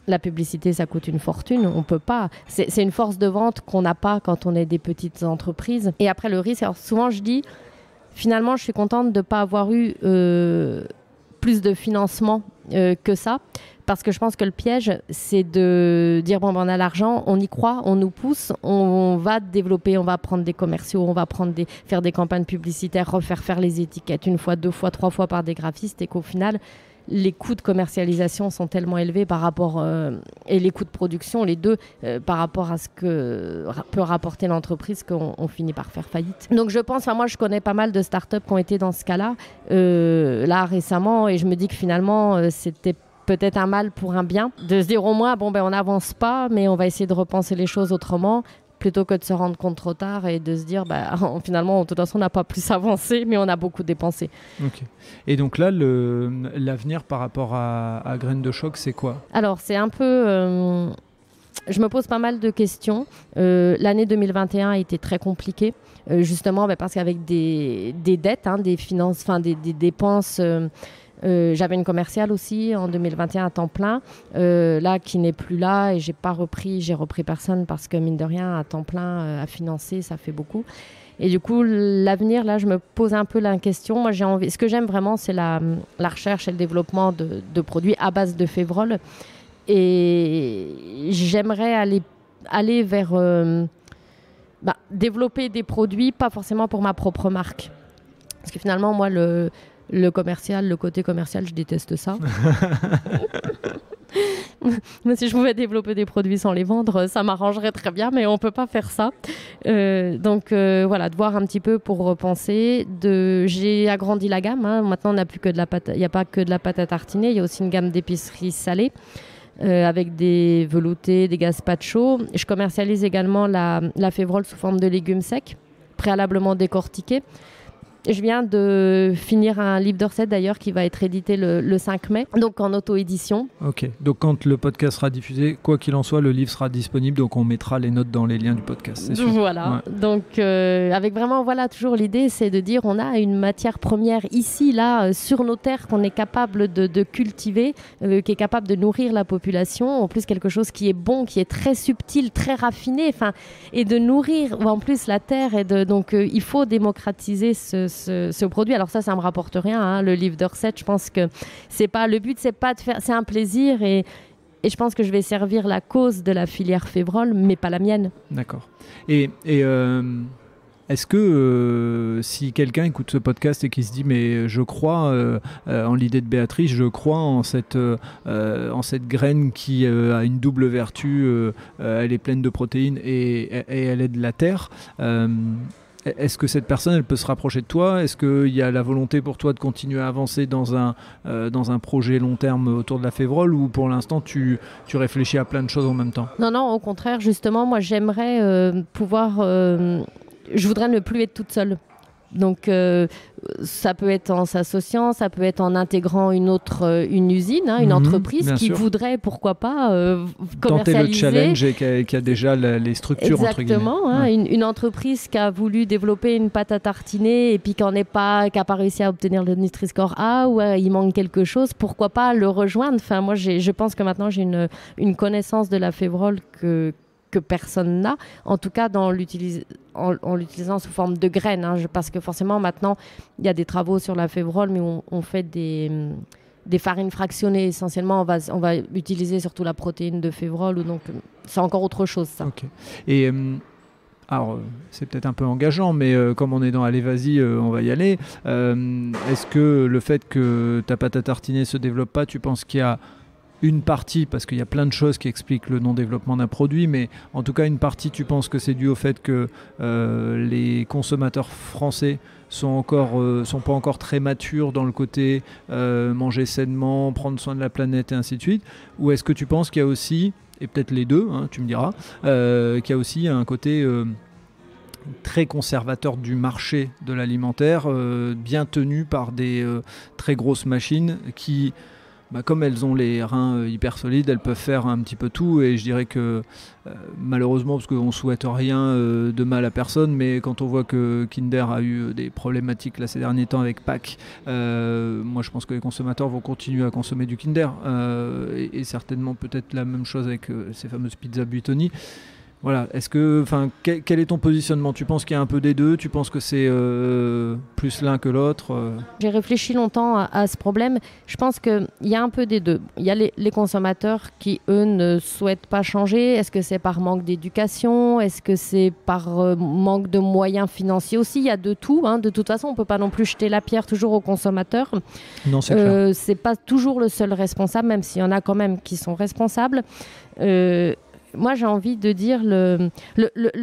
La publicité, ça coûte une fortune, on peut pas. C'est une force de vente qu'on n'a pas quand on est des petites entreprises. Et après, le risque, alors souvent je dis, finalement, je suis contente de ne pas avoir eu plus de financement que ça, parce que je pense que le piège, c'est de dire, bon, ben, on a l'argent, on y croit, on nous pousse, on va développer, on va prendre des commerciaux, on va faire des campagnes publicitaires, faire les étiquettes 1 fois, 2 fois, 3 fois par des graphistes, et qu'au final, les coûts de commercialisation sont tellement élevés par rapport, et les coûts de production, les deux, par rapport à ce que peut rapporter l'entreprise, qu'on finit par faire faillite. Donc je pense, moi je connais pas mal de startups qui ont été dans ce cas-là, là récemment, et je me dis que finalement c'était peut-être un mal pour un bien, de se dire au moins, bon ben on n'avance pas, mais on va essayer de repenser les choses autrement, plutôt que de se rendre compte trop tard et de se dire, finalement, de toute façon, on n'a pas plus avancé, mais on a beaucoup dépensé. Ok. Et donc là, l'avenir par rapport à Graines de Choc, c'est quoi ? Alors, c'est un peu... je me pose pas mal de questions. L'année 2021 a été très compliquée, justement parce qu'avec des dettes, des finances, des dépenses... j'avais une commerciale aussi en 2021 à temps plein, là qui n'est plus là, et j'ai repris personne, parce que mine de rien, à temps plein à financer, ça fait beaucoup. Et du coup, l'avenir, là, je me pose un peu la question. Moi, ce que j'aime vraiment, c'est la recherche et le développement de produits à base de févrole, et j'aimerais aller vers développer des produits, pas forcément pour ma propre marque, parce que finalement, moi, le côté commercial, je déteste ça. Moi, si je pouvais développer des produits sans les vendre, ça m'arrangerait très bien, mais on ne peut pas faire ça. Donc voilà, de voir un petit peu pour repenser. J'ai agrandi la gamme. Maintenant, on n'a plus que de la pâte. Il n'y a pas que de la pâte à tartiner. Il y a aussi une gamme d'épiceries salées avec des veloutés, des gazpacho. Je commercialise également la févrole sous forme de légumes secs, préalablement décortiqués. Je viens de finir un livre de recettes d'ailleurs qui va être édité le 5 mai, donc en auto-édition. Ok, donc quand le podcast sera diffusé, quoi qu'il en soit, le livre sera disponible, donc on mettra les notes dans les liens du podcast, c'est sûr. Voilà, ouais. Donc avec vraiment, toujours l'idée, c'est de dire on a une matière première ici, là, sur nos terres, qu'on est capable de cultiver, qui est capable de nourrir la population, en plus quelque chose qui est bon, qui est très subtil, très raffiné, et de nourrir en plus la terre, donc il faut démocratiser ce produit. Alors ça me rapporte rien, le livre de recettes. Je pense que le but, c'est pas de faire, c'est un plaisir, et je pense que je vais servir la cause de la filière févrole, mais pas la mienne. D'accord. Et est-ce que si quelqu'un écoute ce podcast et qui se dit mais je crois en l'idée de Béatrice, je crois en cette graine qui a une double vertu, elle est pleine de protéines et elle est de la terre, est-ce que cette personne, elle peut se rapprocher de toi ? Est-ce qu'il y a la volonté pour toi de continuer à avancer dans un projet long terme autour de la févrole, ou pour l'instant tu réfléchis à plein de choses en même temps ? Non, au contraire, justement, moi j'aimerais pouvoir... je voudrais ne plus être toute seule. Donc ça peut être en s'associant, ça peut être en intégrant une usine, une entreprise qui voudrait, pourquoi pas, commercialiser. Tenter le challenge et qui a déjà les structures. Exactement, entre guillemets. Une entreprise qui a voulu développer une pâte à tartiner et puis qui n'a pas réussi à obtenir le Nutri-Score A, ou il manque quelque chose, pourquoi pas le rejoindre. Moi, je pense que maintenant j'ai une connaissance de la févrole que personne n'a, en tout cas en l'utilisant sous forme de graines, parce que forcément maintenant il y a des travaux sur la févrole, mais on fait des farines fractionnées essentiellement. On va utiliser surtout la protéine de févrole, donc c'est encore autre chose, ça. Ok. Et alors c'est peut-être un peu engageant, mais comme on est dans Allez vas-y, on va y aller. Est-ce que le fait que ta pâte à tartiner se développe pas, tu penses qu'il y a une partie, parce qu'il y a plein de choses qui expliquent le non-développement d'un produit, mais en tout cas une partie, tu penses que c'est dû au fait que les consommateurs français sont pas encore très matures dans le côté manger sainement, prendre soin de la planète et ainsi de suite, ou est-ce que tu penses qu'il y a aussi, et peut-être les deux, tu me diras, qu'il y a aussi un côté très conservateur du marché de l'alimentaire, bien tenu par des très grosses machines qui, comme elles ont les reins hyper solides, elles peuvent faire un petit peu tout. Et je dirais que malheureusement, parce qu'on ne souhaite rien de mal à personne, mais quand on voit que Kinder a eu des problématiques là, ces derniers temps avec Pâques, moi je pense que les consommateurs vont continuer à consommer du Kinder. Et certainement peut-être la même chose avec ces fameuses pizzas Buitoni. Voilà, quel est ton positionnement ? Tu penses qu'il y a un peu des deux ? Tu penses que c'est plus l'un que l'autre ? J'ai réfléchi longtemps à ce problème. Je pense qu'il y a un peu des deux. Il y a les consommateurs qui, eux, ne souhaitent pas changer. Est-ce que c'est par manque d'éducation ? Est-ce que c'est par manque de moyens financiers aussi ? Il y a de tout. De toute façon, on ne peut pas non plus jeter la pierre toujours aux consommateurs. Non, c'est clair. C'est pas toujours le seul responsable, même s'il y en a quand même qui sont responsables. Moi, j'ai envie de dire, le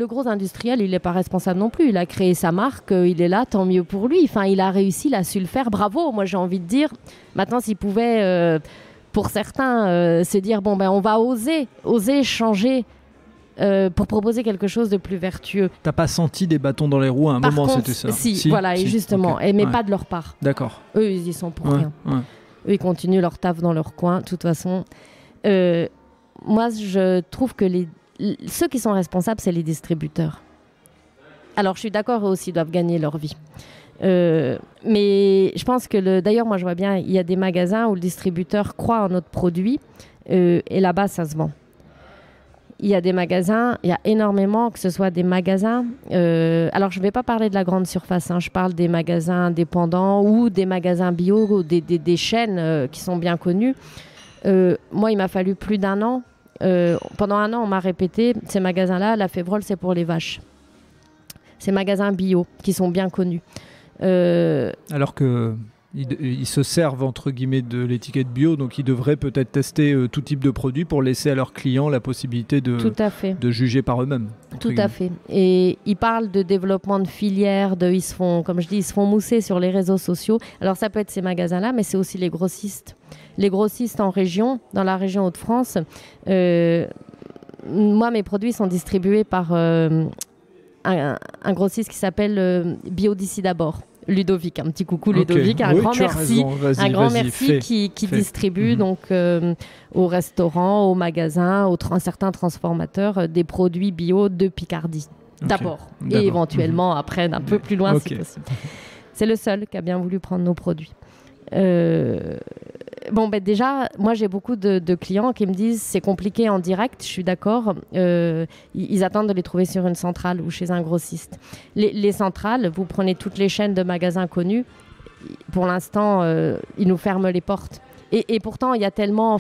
gros industriel, il n'est pas responsable non plus. Il a créé sa marque, il est là, tant mieux pour lui. Enfin, il a réussi, il a su le faire, bravo. Moi, j'ai envie de dire, maintenant, s'il pouvait, pour certains, se dire, on va oser changer pour proposer quelque chose de plus vertueux. T'as pas senti des bâtons dans les roues à un moment, contre, c'était ça ? Si, voilà, et justement, okay. mais pas de leur part. D'accord. Eux, ils y sont pour rien. Ouais. Eux, ils continuent leur taf dans leur coin, de toute façon. Moi, je trouve que ceux qui sont responsables, c'est les distributeurs. Alors, je suis d'accord, eux aussi doivent gagner leur vie. Mais je pense que, d'ailleurs, moi, je vois bien, il y a des magasins où le distributeur croit en notre produit et là-bas, ça se vend. Il y a des magasins, il y a énormément, que ce soit des magasins... alors, je ne vais pas parler de la grande surface, je parle des magasins indépendants ou des magasins bio, ou des chaînes qui sont bien connues. Moi, il m'a fallu plus d'1 an. Pendant 1 an, on m'a répété, ces magasins-là, la Févrole, c'est pour les vaches. Ces magasins bio, qui sont bien connus. Alors qu'ils se servent, entre guillemets, de l'étiquette bio, donc ils devraient peut-être tester tout type de produits pour laisser à leurs clients la possibilité de juger par eux-mêmes. Tout à fait. Et ils parlent de développement de filières, ils se font mousser sur les réseaux sociaux. Alors, ça peut être ces magasins-là, mais c'est aussi les grossistes. Les grossistes en région, dans la région Hauts-de-France, moi, mes produits sont distribués par un grossiste qui s'appelle Bio d'ici d'abord. Ludovic, un petit coucou Ludovic, un grand merci qui distribue donc aux restaurants, aux magasins, à certains transformateurs des produits bio de Picardie. D'abord. Et éventuellement après d'un peu plus loin si possible. C'est le seul qui a bien voulu prendre nos produits. Déjà, moi j'ai beaucoup de clients qui me disent c'est compliqué en direct, je suis d'accord, ils attendent de les trouver sur une centrale ou chez un grossiste. Les centrales, vous prenez toutes les chaînes de magasins connus, pour l'instant ils nous ferment les portes. Et pourtant il y a tellement...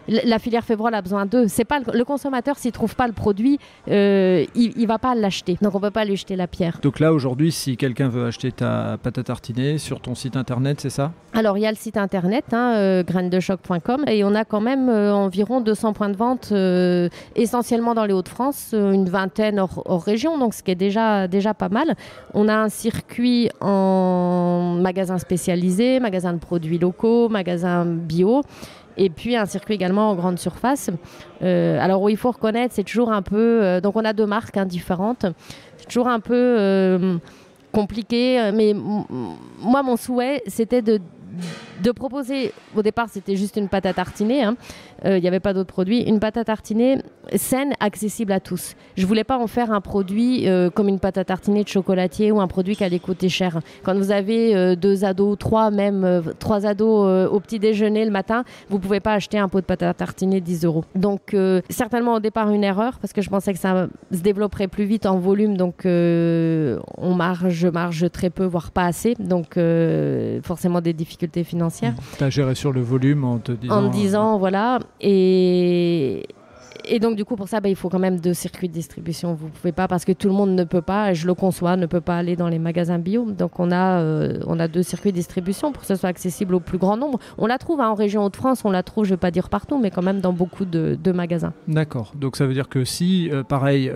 La filière Févrole a besoin d'eux. C'est pas le consommateur, s'il ne trouve pas le produit, il ne va pas l'acheter. Donc, on ne peut pas lui jeter la pierre. Donc là, aujourd'hui, si quelqu'un veut acheter ta pâte à tartiner sur ton site internet, c'est ça ? Alors, il y a le site internet, grainesdechoc.com, et on a quand même environ 200 points de vente, essentiellement dans les Hauts-de-France, une vingtaine hors région, donc ce qui est déjà pas mal. On a un circuit en magasins spécialisés, magasins de produits locaux, magasins bio. Et puis un circuit également en grande surface. Alors où il faut reconnaître, c'est toujours un peu... donc on a 2 marques différentes. C'est toujours un peu compliqué. Mais moi, mon souhait, c'était de proposer... Au départ, c'était juste une pâte à tartiner. Il n'y avait pas d'autres produits. Une pâte à tartiner saine, accessible à tous. Je ne voulais pas en faire un produit comme une pâte à tartiner de chocolatier ou un produit qui allait coûter cher. Quand vous avez 2 ados, 3 ados au petit déjeuner le matin, vous ne pouvez pas acheter un pot de pâte à tartiner 10 €. Donc, certainement au départ une erreur parce que je pensais que ça se développerait plus vite en volume. Donc, on marge très peu, voire pas assez. Donc, forcément des difficultés financières. Tu as géré sur le volume en te disant... En me disant, voilà... Et donc, du coup, pour ça, il faut quand même 2 circuits de distribution. Vous ne pouvez pas, parce que tout le monde ne peut pas, et je le conçois, ne peut pas aller dans les magasins bio. Donc, on a 2 circuits de distribution pour que ce soit accessible au plus grand nombre. On la trouve en région Hauts-de-France, on la trouve, je ne vais pas dire partout, mais quand même dans beaucoup de magasins. D'accord. Donc, ça veut dire que si, pareil,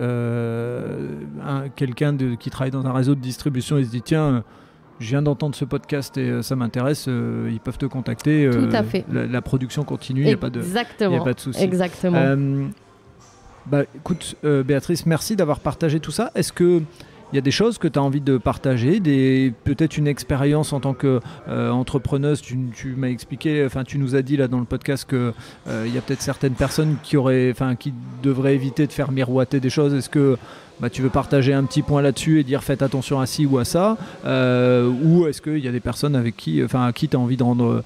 quelqu'un qui travaille dans un réseau de distribution, il se dit, tiens... Je viens d'entendre ce podcast et ça m'intéresse, ils peuvent te contacter. Tout à fait. La production continue, il n'y a pas de souci. Exactement. Écoute, Béatrice, merci d'avoir partagé tout ça. Est-ce qu'il il y a des choses que tu as envie de partager, peut-être une expérience en tant qu'entrepreneuse. Tu m'as expliqué, tu nous as dit là dans le podcast qu'il y a peut-être certaines personnes qui devraient éviter de faire miroiter des choses. Est-ce que tu veux partager un petit point là-dessus et dire faites attention à ci ou à ça, ou est-ce qu'il y a des personnes à qui tu as envie de rendre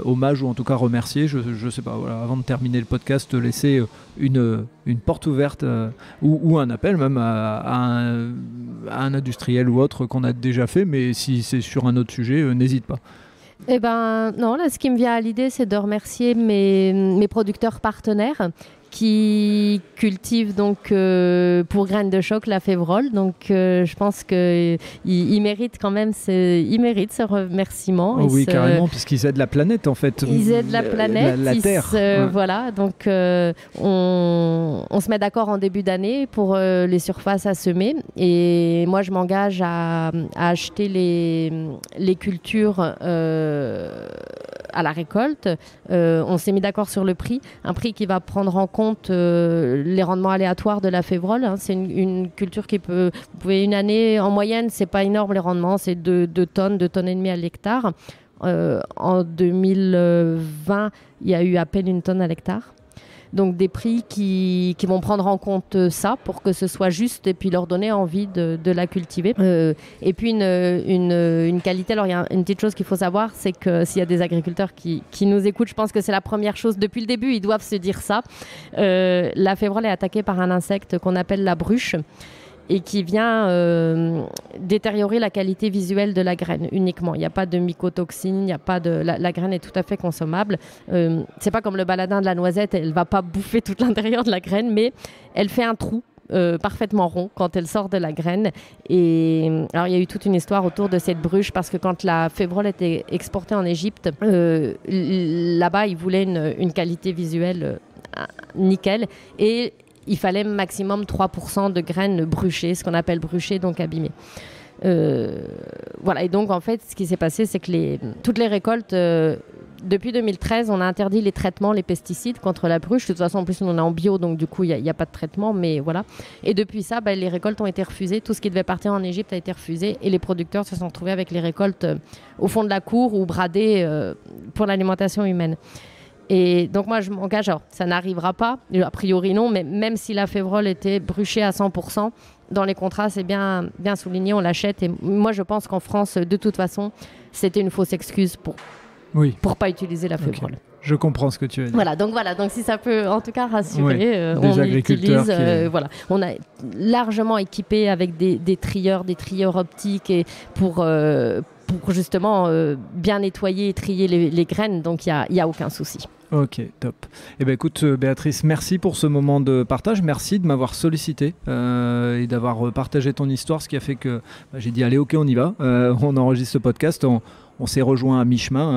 hommage ou en tout cas remercier, je sais pas, voilà, avant de terminer le podcast, laisser une porte ouverte ou un appel même à un industriel ou autre qu'on a déjà fait, mais si c'est sur un autre sujet, n'hésite pas. Eh ben non, là ce qui me vient à l'idée, c'est de remercier mes producteurs partenaires qui cultive donc pour Graines de Choc la Févrole. Donc je pense qu'il mérite quand même ce remerciement. Oui, carrément, puisqu'ils aident la planète en fait. Ils aident la planète, la Terre. Ouais. Voilà, donc on se met d'accord en début d'année pour les surfaces à semer. Et moi, je m'engage à acheter les cultures à la récolte. On s'est mis d'accord sur le prix, un prix qui va prendre en compte les rendements aléatoires de la févrole. Hein. C'est une culture qui peut... Vous pouvez une année, en moyenne, c'est pas énorme les rendements, c'est 2 tonnes et demi à l'hectare. En 2020, il y a eu à peine 1 tonne à l'hectare. Donc des prix qui vont prendre en compte ça pour que ce soit juste et puis leur donner envie de la cultiver. Et puis une qualité, alors il y a une petite chose qu'il faut savoir, c'est que s'il y a des agriculteurs qui nous écoutent, je pense que c'est la première chose, depuis le début ils doivent se dire ça. La févrole est attaquée par un insecte qu'on appelle la bruche, et qui vient détériorer la qualité visuelle de la graine uniquement. Il n'y a pas de mycotoxines, la graine est tout à fait consommable. C'est pas comme le baladin de la noisette, elle ne va pas bouffer tout l'intérieur de la graine, mais elle fait un trou parfaitement rond quand elle sort de la graine. Et alors il y a eu toute une histoire autour de cette bruche, parce que quand la févrole était exportée en Égypte, là-bas ils voulaient une qualité visuelle nickel, et il fallait maximum 3% de graines bruchées, ce qu'on appelle bruchées, donc abîmées. Voilà, et donc en fait, ce qui s'est passé, c'est que toutes les récoltes, depuis 2013, on a interdit les traitements, les pesticides contre la bruche. De toute façon, en plus, on est en bio, donc du coup, il n'y a pas de traitement, mais voilà. Et depuis ça, les récoltes ont été refusées. Tout ce qui devait partir en Égypte a été refusé, et les producteurs se sont retrouvés avec les récoltes au fond de la cour ou bradées pour l'alimentation humaine. Et donc moi je m'engage, alors ça n'arrivera pas, a priori non, mais même si la févrole était bruchée à 100%, dans les contrats c'est bien souligné, on l'achète. Et moi je pense qu'en France, de toute façon, c'était une fausse excuse pour pas utiliser la févrole. Okay. Je comprends ce que tu veux dire. Voilà, donc si ça peut en tout cas rassurer, on utilise, voilà, on a largement équipé avec des trieurs optiques, et pour justement bien nettoyer et trier les graines, donc il y a aucun souci. Ok, top. Eh bien écoute Béatrice, merci pour ce moment de partage, merci de m'avoir sollicité et d'avoir partagé ton histoire, ce qui a fait que j'ai dit allez ok on y va, on enregistre ce podcast, on s'est rejoint à mi-chemin.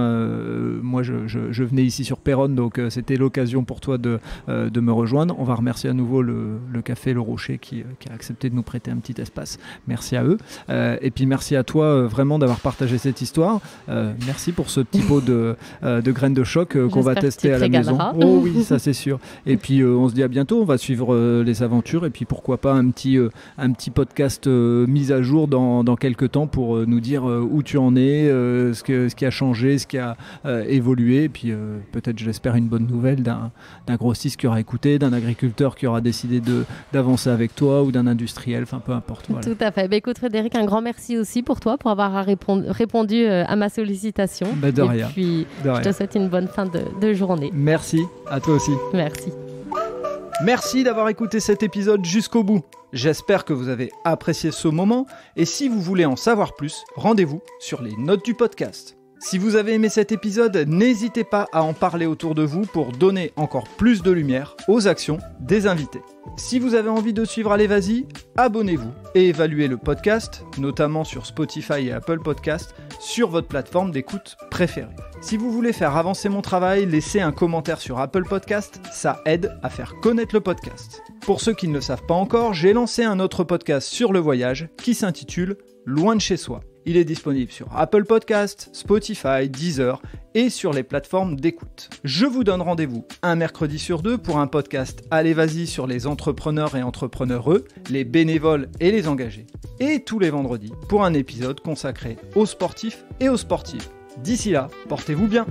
Moi, je venais ici sur Péronne, donc c'était l'occasion pour toi de me rejoindre. On va remercier à nouveau le Café Le Rocher qui a accepté de nous prêter un petit espace. Merci à eux. Et puis merci à toi vraiment d'avoir partagé cette histoire. Merci pour ce petit pot de graines de choc qu'on va tester à la maison. Oh oui, ça c'est sûr. Et puis on se dit à bientôt. On va suivre les aventures, et puis pourquoi pas un petit podcast mis à jour dans quelques temps pour nous dire où tu en es, ce qui a changé, ce qui a évolué, et puis peut-être, je l'espère, une bonne nouvelle d'un grossiste qui aura écouté, d'un agriculteur qui aura décidé d'avancer avec toi, ou d'un industriel, enfin peu importe. Voilà. Tout à fait. Écoute Frédéric, un grand merci aussi pour toi, pour avoir répondu à ma sollicitation. De rien. Et puis je te souhaite une bonne fin de journée. Merci, à toi aussi. Merci. Merci d'avoir écouté cet épisode jusqu'au bout. J'espère que vous avez apprécié ce moment, et si vous voulez en savoir plus, rendez-vous sur les notes du podcast. Si vous avez aimé cet épisode, n'hésitez pas à en parler autour de vous pour donner encore plus de lumière aux actions des invités. Si vous avez envie de suivre Allez Vas-y, abonnez-vous et évaluez le podcast, notamment sur Spotify et Apple Podcast, sur votre plateforme d'écoute préférée. Si vous voulez faire avancer mon travail, laissez un commentaire sur Apple Podcast, ça aide à faire connaître le podcast. Pour ceux qui ne le savent pas encore, j'ai lancé un autre podcast sur le voyage qui s'intitule Loin de chez soi. Il est disponible sur Apple Podcasts, Spotify, Deezer et sur les plateformes d'écoute. Je vous donne rendez-vous un mercredi sur 2 pour un podcast Allez Vas-y sur les entrepreneurs et entrepreneureux, les bénévoles et les engagés. Et tous les vendredis pour un épisode consacré aux sportifs et aux sportives. D'ici là, portez-vous bien.